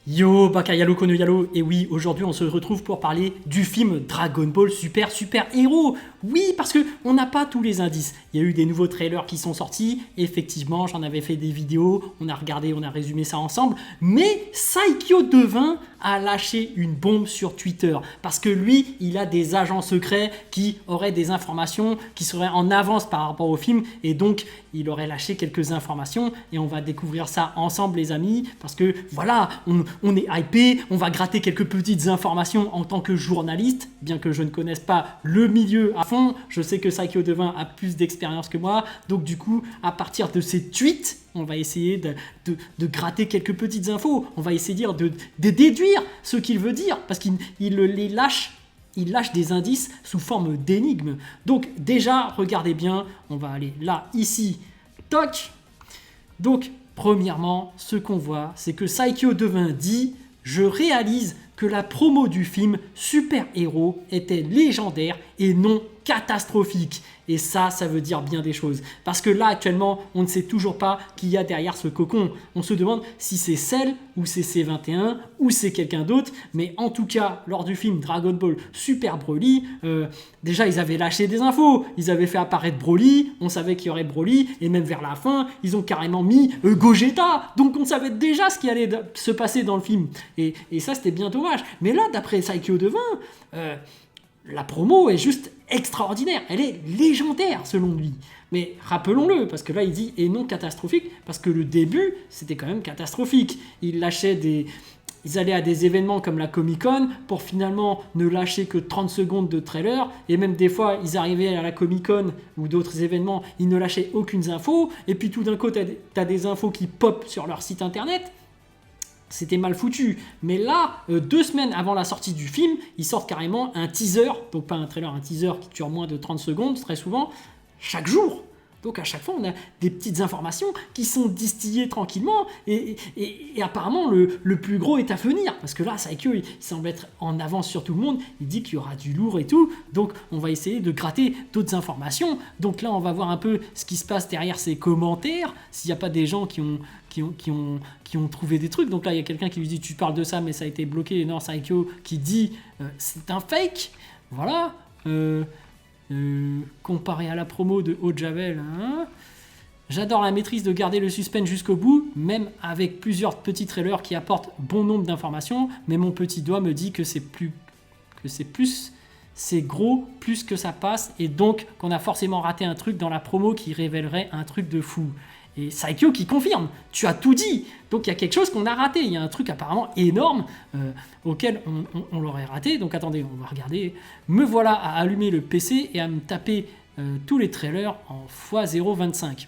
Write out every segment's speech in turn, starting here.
Yo, Bakayalo Konoyalo, et oui, aujourd'hui on se retrouve pour parler du film Dragon Ball Super Super Hero. Oui, parce que on n'a pas tous les indices. Il y a eu des nouveaux trailers qui sont sortis, effectivement, j'en avais fait des vidéos, on a regardé, on a résumé ça ensemble, mais Saikyo Devin a lâché une bombe sur Twitter, parce que lui, il a des agents secrets qui auraient des informations qui seraient en avance par rapport au film, et donc il aurait lâché quelques informations, et on va découvrir ça ensemble les amis, parce que voilà, on est hypé, on va gratter quelques petites informations en tant que journaliste, bien que je ne connaisse pas le milieu à fond, je sais que Saikyo Devin a plus d'expérience que moi, donc du coup, à partir de ces tweets, on va essayer de gratter quelques petites infos, on va essayer de déduire ce qu'il veut dire, parce qu'il les lâche. Il lâche des indices sous forme d'énigmes. Donc déjà, regardez bien, on va aller là, ici, toc. Donc, premièrement, ce qu'on voit, c'est que Saikyo Devin dit « Je réalise que la promo du film Super Hero était légendaire et non catastrophique. » Et ça veut dire bien des choses. Parce que là, actuellement, on ne sait toujours pas qui y a derrière ce cocon. On se demande si c'est Cell ou c'est C21 ou c'est quelqu'un d'autre. Mais en tout cas, lors du film Dragon Ball Super Broly, déjà, ils avaient lâché des infos. Ils avaient fait apparaître Broly. On savait qu'il y aurait Broly. Et même vers la fin, ils ont carrément mis Gogeta. Donc, on savait déjà ce qui allait se passer dans le film. Et ça, c'était bien dommage. Mais là, d'après Saikyo Devin, la promo est juste extraordinaire, elle est légendaire selon lui. Mais rappelons-le, parce que là il dit et non catastrophique, parce que le début c'était quand même catastrophique. Ils allaient à des événements comme la Comic-Con pour finalement ne lâcher que 30 secondes de trailer, et même des fois ils arrivaient à la Comic-Con ou d'autres événements, ils ne lâchaient aucune info, et puis tout d'un coup t'as des infos qui pop sur leur site internet. C'était mal foutu. Mais là, 2 semaines avant la sortie du film, ils sortent carrément un teaser, donc pas un trailer, un teaser qui dure moins de 30 secondes, très souvent, chaque jour. Donc à chaque fois, on a des petites informations qui sont distillées tranquillement, et apparemment, le plus gros est à venir. Parce que là, Saikyo, il semble être en avance sur tout le monde, il dit qu'il y aura du lourd et tout, donc on va essayer de gratter d'autres informations. Donc là, on va voir un peu ce qui se passe derrière ces commentaires, s'il n'y a pas des gens qui ont trouvé des trucs. Donc là, il y a quelqu'un qui lui dit « Tu parles de ça, mais ça a été bloqué. » Non, Saikyo qui dit « C'est un fake. » Voilà. Comparé à la promo de Haut Javel, hein. J'adore la maîtrise de garder le suspense jusqu'au bout, même avec plusieurs petits trailers qui apportent bon nombre d'informations, mais mon petit doigt me dit que c'est gros plus que ça passe, et donc qu'on a forcément raté un truc dans la promo qui révélerait un truc de fou. Et Saikyo qui confirme, tu as tout dit, donc il y a quelque chose qu'on a raté, il y a un truc apparemment énorme auquel on l'aurait raté, donc attendez, on va regarder. Me voilà à allumer le PC et à me taper tous les trailers en x0,25.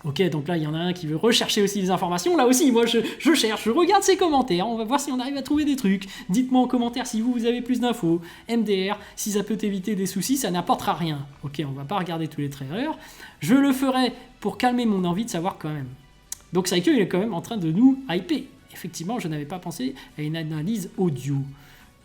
Ok, donc là, il y en a un qui veut rechercher aussi les informations. Là aussi, moi, je cherche, je regarde ses commentaires. On va voir si on arrive à trouver des trucs. Dites-moi en commentaire si vous avez plus d'infos. MDR, si ça peut éviter des soucis, ça n'apportera rien. Ok, on va pas regarder tous les trailers. Je le ferai pour calmer mon envie de savoir quand même. Donc Saikyo, il est quand même en train de nous hyper. Effectivement, je n'avais pas pensé à une analyse audio.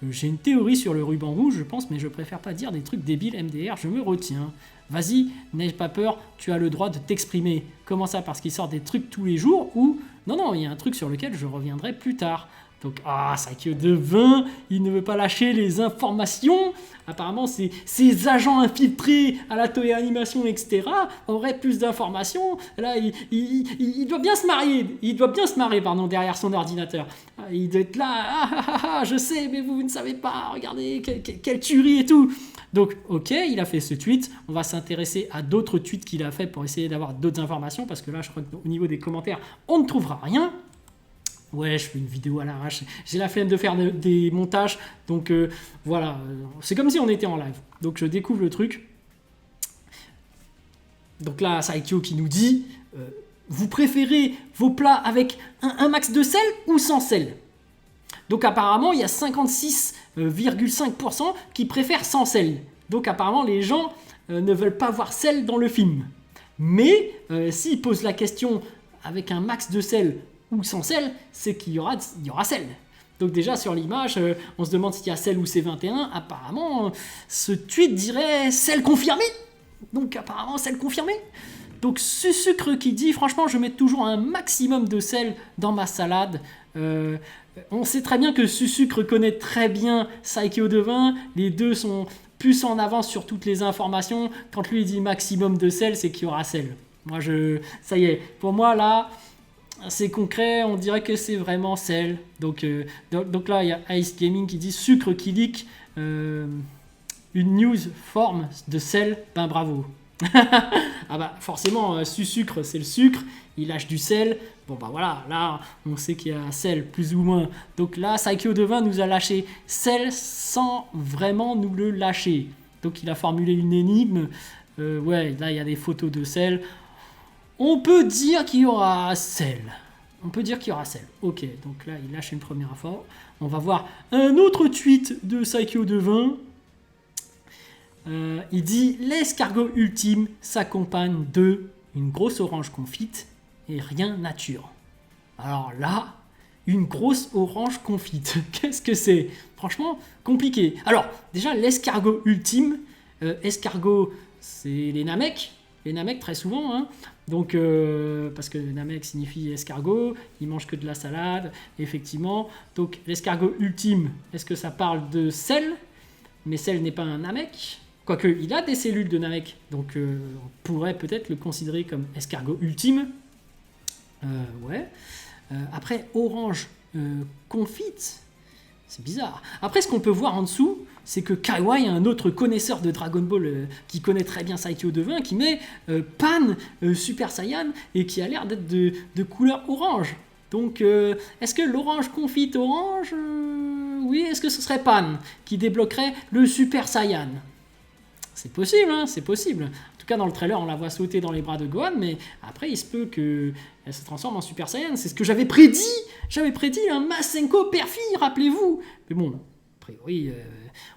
J'ai une théorie sur le ruban rouge, je pense, mais je préfère pas dire des trucs débiles MDR, je me retiens. Vas-y, n'aie pas peur, tu as le droit de t'exprimer. Comment ça, parce qu'il sort des trucs tous les jours, ou non, il y a un truc sur lequel je reviendrai plus tard. Donc, Saikyo Devin, il ne veut pas lâcher les informations. Apparemment, ces agents infiltrés à la Toei Animation, etc., auraient plus d'informations. Là, il doit bien se marier. Il doit bien se marrer, derrière son ordinateur. Il doit être là, je sais, mais vous ne savez pas. Regardez, quelle tuerie et tout. Donc, ok, il a fait ce tweet. On va s'intéresser à d'autres tweets qu'il a fait pour essayer d'avoir d'autres informations, parce que là, je crois qu'au niveau des commentaires, on ne trouvera rien. Ouais, je fais une vidéo à l'arrache. J'ai la flemme de faire des montages. Donc voilà, c'est comme si on était en live. Donc je découvre le truc. Donc là, Saikyo qui nous dit vous préférez vos plats avec un max de sel ou sans sel? Donc apparemment, il y a 56,5% qui préfèrent sans sel. Donc apparemment, les gens ne veulent pas voir sel dans le film. Mais s'ils posent la question avec un max de sel ou sans sel, c'est qu'il y aura sel. Donc déjà sur l'image, on se demande s'il y a sel ou C21. Apparemment, ce tweet dirait sel confirmé. Donc apparemment, sel confirmé. Donc ce sucre qui dit, franchement, je mets toujours un maximum de sel dans ma salade. On sait très bien que Susucre connaît très bien Saikyo Devin. Les deux sont plus en avance sur toutes les informations. Quand lui il dit maximum de sel, c'est qu'il y aura sel. Moi, ça y est. Pour moi, là, c'est concret. On dirait que c'est vraiment sel. Donc là, il y a Ice Gaming qui dit sucre qui leak. Une news forme de sel. Ben bravo. Ah bah forcément, Susucre, c'est le sucre. Il lâche du sel. Bon bah voilà, là on sait qu'il y a sel plus ou moins. Donc là, Saikyo Devin nous a lâché sel sans vraiment nous le lâcher. Donc il a formulé une énigme. Ouais, là il y a des photos de sel. On peut dire qu'il y aura sel. On peut dire qu'il y aura sel. Ok, donc là il lâche une première fois. On va voir un autre tweet de Saikyo Devin. Il dit l'escargot ultime s'accompagne de une grosse orange confite et rien nature. Alors là, une grosse orange confite, qu'est-ce que c'est? Franchement, compliqué. Alors, déjà, l'escargot ultime, escargot, c'est les Namek très souvent, hein. Donc, parce que Namek signifie escargot, ils mangent que de la salade, effectivement. Donc, l'escargot ultime, est-ce que ça parle de sel? Mais sel n'est pas un Namek. Quoique, il a des cellules de Namek, donc on pourrait peut-être le considérer comme escargot ultime. Ouais. Après, orange confite, c'est bizarre. Après, ce qu'on peut voir en dessous, c'est que Kaiwai, un autre connaisseur de Dragon Ball qui connaît très bien Saikyo Devin, qui met Pan Super Saiyan et qui a l'air d'être de couleur orange. Donc, est-ce que l'orange confite orange oui, est-ce que ce serait Pan qui débloquerait le Super Saiyan? C'est possible, hein, c'est possible. En tout cas, dans le trailer, on la voit sauter dans les bras de Gohan, mais après, il se peut qu'elle se transforme en Super Saiyan. C'est ce que j'avais prédit. J'avais prédit un Masenko Perfy, rappelez-vous. Mais bon, a priori,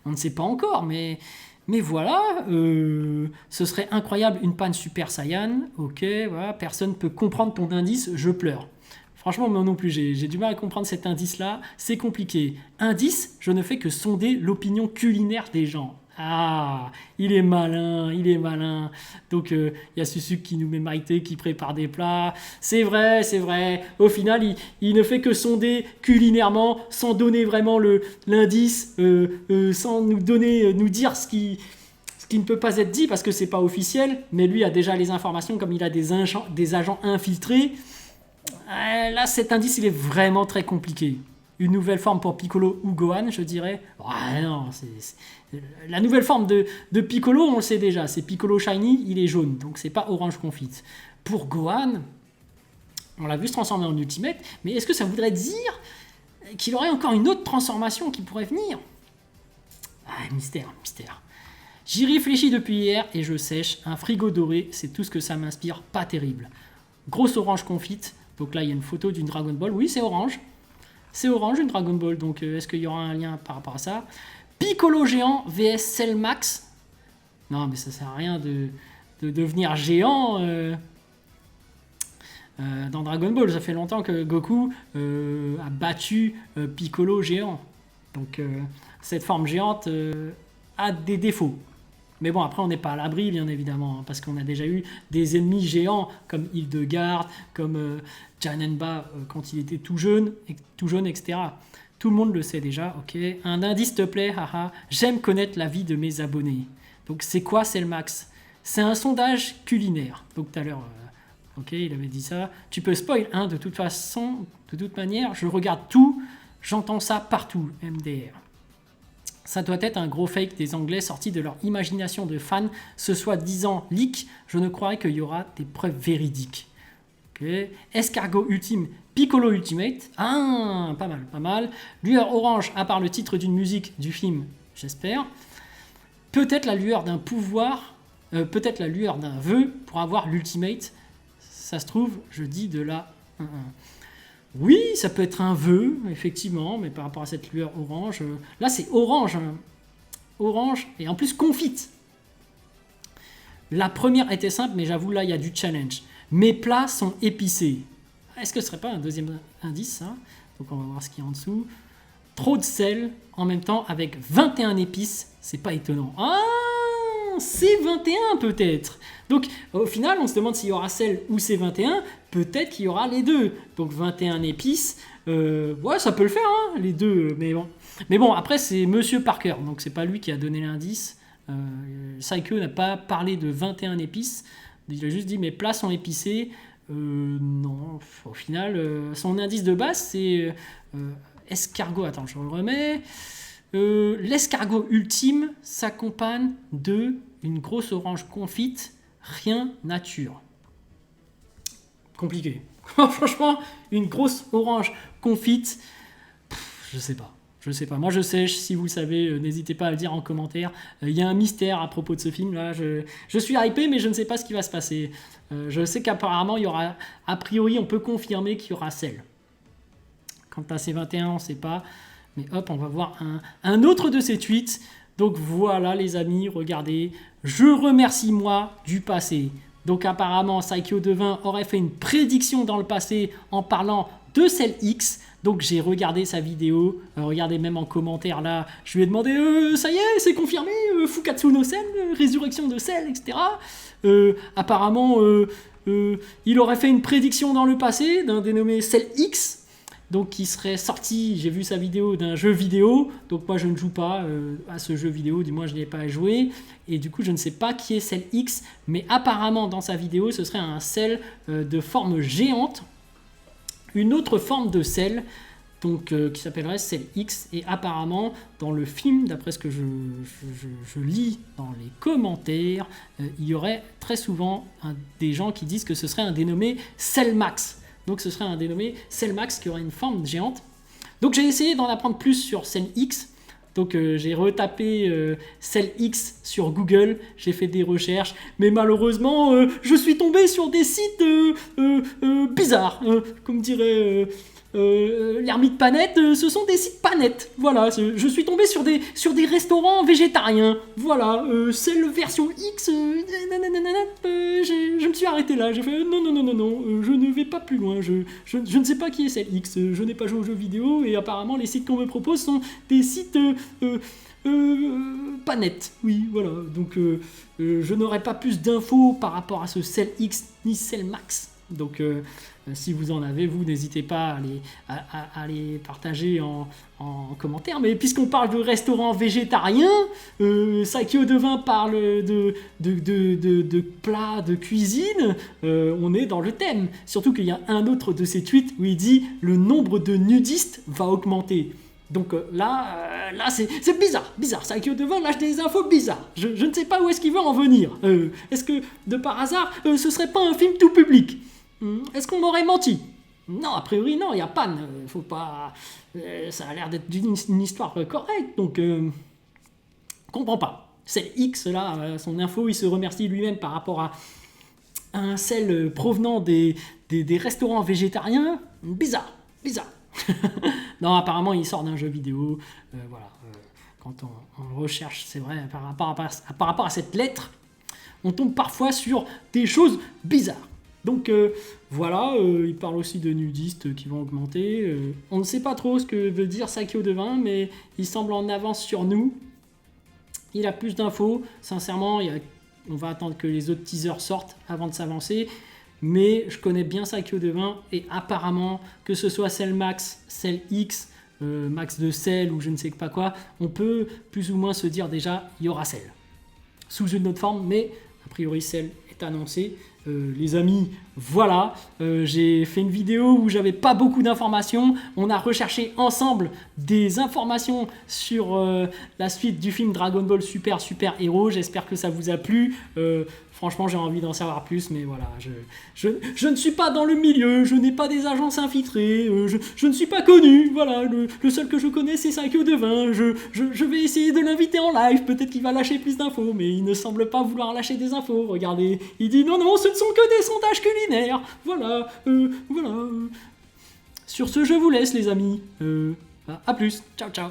on ne sait pas encore, mais voilà, ce serait incroyable, une panne Super Saiyan. Ok, voilà, personne ne peut comprendre ton indice, je pleure. Franchement, moi non plus, j'ai du mal à comprendre cet indice-là. C'est compliqué. Indice, je ne fais que sonder l'opinion culinaire des gens. Ah, il est malin, il est malin. Donc, il y a Susuke qui nous met Maïté, qui prépare des plats. C'est vrai, c'est vrai. Au final, il ne fait que sonder culinairement, sans donner vraiment l'indice, sans nous dire ce qui ne peut pas être dit, parce que c'est pas officiel. Mais lui a déjà les informations, comme il a des agents infiltrés. Là, cet indice, il est vraiment très compliqué. Une nouvelle forme pour Piccolo ou Gohan, je dirais. Non, la nouvelle forme de Piccolo, on le sait déjà. C'est Piccolo Shiny, il est jaune. Donc, c'est pas orange confite. Pour Gohan, on l'a vu se transformer en Ultimate. Mais est-ce que ça voudrait dire qu'il aurait encore une autre transformation qui pourrait venir? Mystère. J'y réfléchis depuis hier et je sèche. Un frigo doré, c'est tout ce que ça m'inspire. Pas terrible. Grosse orange confite. Donc là, il y a une photo d'une Dragon Ball. Oui, c'est orange. C'est orange, une Dragon Ball. Donc, est-ce qu'il y aura un lien par rapport à ça? Piccolo géant vs Cell Max. Non, mais ça sert à rien de devenir géant dans Dragon Ball. Ça fait longtemps que Goku a battu Piccolo géant. Donc, cette forme géante a des défauts. Mais bon, après, on n'est pas à l'abri, bien évidemment, hein, parce qu'on a déjà eu des ennemis géants comme Hildegarde, comme Janemba quand il était tout jeune, etc. Tout le monde le sait déjà, ok. Un indice, s'il te plaît, haha. J'aime connaître la vie de mes abonnés. Donc, c'est quoi, c'est le max? C'est un sondage culinaire. Donc, tout à l'heure, ok, il avait dit ça. Tu peux spoil, hein, de toute façon, de toute manière, je regarde tout, j'entends ça partout, MDR. Ça doit être un gros fake des Anglais sortis de leur imagination de fans, ce soi-disant leak. Je ne croirais qu'il y aura des preuves véridiques. Okay. Escargot ultime, Piccolo Ultimate. Ah, pas mal. Lueur orange, à part le titre d'une musique du film, j'espère. Peut-être la lueur d'un pouvoir, peut-être la lueur d'un vœu pour avoir l'Ultimate. Ça se trouve, je dis de la 1-1. Oui, ça peut être un vœu, effectivement, mais par rapport à cette lueur orange... là, c'est orange. Hein. Orange, et en plus confite. La première était simple, mais j'avoue, là, il y a du challenge. Mes plats sont épicés. Est-ce que ce serait pas un deuxième indice, ça? Donc, on va voir ce qu'il y a en dessous. Trop de sel, en même temps, avec 21 épices. C'est pas étonnant. Ah, C21 peut-être. Donc au final, on se demande s'il y aura Cell ou C21, peut-être qu'il y aura les deux. Donc 21 épices, ouais, ça peut le faire, hein, les deux, mais bon. Mais bon, après, c'est Monsieur Parker, donc c'est pas lui qui a donné l'indice. Psycho n'a pas parlé de 21 épices, il a juste dit mes plats sont épicés. Non, au final, son indice de base, c'est escargot. Attends, je le remets. L'escargot ultime s'accompagne de une grosse orange confite, rien nature. Compliqué. Franchement, une grosse orange confite, je sais pas. Je sais pas. Moi, je sais. Si vous le savez, n'hésitez pas à le dire en commentaire. Il y a un mystère à propos de ce film. Là, je suis hypé, mais je ne sais pas ce qui va se passer. Je sais qu'apparemment, il y aura... A priori, on peut confirmer qu'il y aura Cell. Quant à C21, on ne sait pas. Mais hop, on va voir un autre de ces tweets. Donc voilà, les amis, regardez. Je remercie moi du passé. Donc apparemment, Psycho Devin aurait fait une prédiction dans le passé en parlant de Cell X. Donc j'ai regardé sa vidéo, regardez même en commentaire là, je lui ai demandé ça y est, c'est confirmé, Fukatsu no Sen, résurrection de Cell, etc. Apparemment, il aurait fait une prédiction dans le passé d'un dénommé Cell X, donc qui serait sorti, j'ai vu sa vidéo, d'un jeu vidéo, donc moi je ne joue pas à ce jeu vidéo, du moins je n'y ai pas joué, et du coup je ne sais pas qui est Cell X, mais apparemment dans sa vidéo ce serait un Cell de forme géante, une autre forme de Cell, donc, qui s'appellerait Cell X, et apparemment dans le film, d'après ce que je lis dans les commentaires, il y aurait très souvent des gens qui disent que ce serait un dénommé Cell Max. Donc ce serait un dénommé Cell Max qui aurait une forme géante. Donc j'ai essayé d'en apprendre plus sur Cell X. Donc j'ai retapé Cell X sur Google, j'ai fait des recherches, mais malheureusement je suis tombé sur des sites bizarres, comme dirait l'ermite Panette, ce sont des sites Panette, voilà, je suis tombé sur des restaurants végétariens, voilà, Cell version X, je me suis arrêté là, j'ai fait non, je ne vais pas plus loin, je ne sais pas qui est Cell X, je n'ai pas joué aux jeux vidéo, et apparemment les sites qu'on me propose sont des sites pas net, oui, voilà, donc je n'aurai pas plus d'infos par rapport à ce Cell X ni Cell Max, donc si vous en avez, vous n'hésitez pas à les partager en commentaire, mais puisqu'on parle de restaurant végétarien, Psycho Devin parle de plats, de cuisine, on est dans le thème, surtout qu'il y a un autre de ses tweets où il dit « le nombre de nudistes va augmenter ». Donc là c'est bizarre, Psycho Devin lâche des infos bizarres. Je ne sais pas où est-ce qu'il veut en venir. Est-ce que, de par hasard, ce serait pas un film tout public ? Est-ce qu'on m'aurait menti ? Non, a priori non, il y a Pan. Faut pas... ça a l'air d'être une histoire correcte, donc... comprends pas. Cell X, là, son info, il se remercie lui-même par rapport à un Cell provenant des restaurants végétariens. Bizarre. Non, apparemment, il sort d'un jeu vidéo. Voilà. Quand on recherche, c'est vrai, par rapport à cette lettre, on tombe parfois sur des choses bizarres. Donc voilà, il parle aussi de nudistes qui vont augmenter. On ne sait pas trop ce que veut dire Psycho Devin, mais il semble en avance sur nous. Il a plus d'infos. Sincèrement, on va attendre que les autres teasers sortent avant de s'avancer. Mais je connais bien Psycho Devin et apparemment, que ce soit Cell Max, Cell X, Max de Cell ou je ne sais pas quoi, on peut plus ou moins se dire déjà, il y aura Cell. Sous une autre forme, mais a priori Cell est annoncé. Les amis, voilà, j'ai fait une vidéo où j'avais pas beaucoup d'informations. On a recherché ensemble des informations sur la suite du film Dragon Ball Super Héros. J'espère que ça vous a plu. Franchement, j'ai envie d'en savoir plus, mais voilà, je ne suis pas dans le milieu, je n'ai pas des agences infiltrées, je ne suis pas connu, voilà, le seul que je connais c'est Psycho Devin, je vais essayer de l'inviter en live, peut-être qu'il va lâcher plus d'infos, mais il ne semble pas vouloir lâcher des infos, regardez, il dit non, ce ne sont que des sondages culinaires, voilà. Sur ce, je vous laisse les amis, à plus, ciao.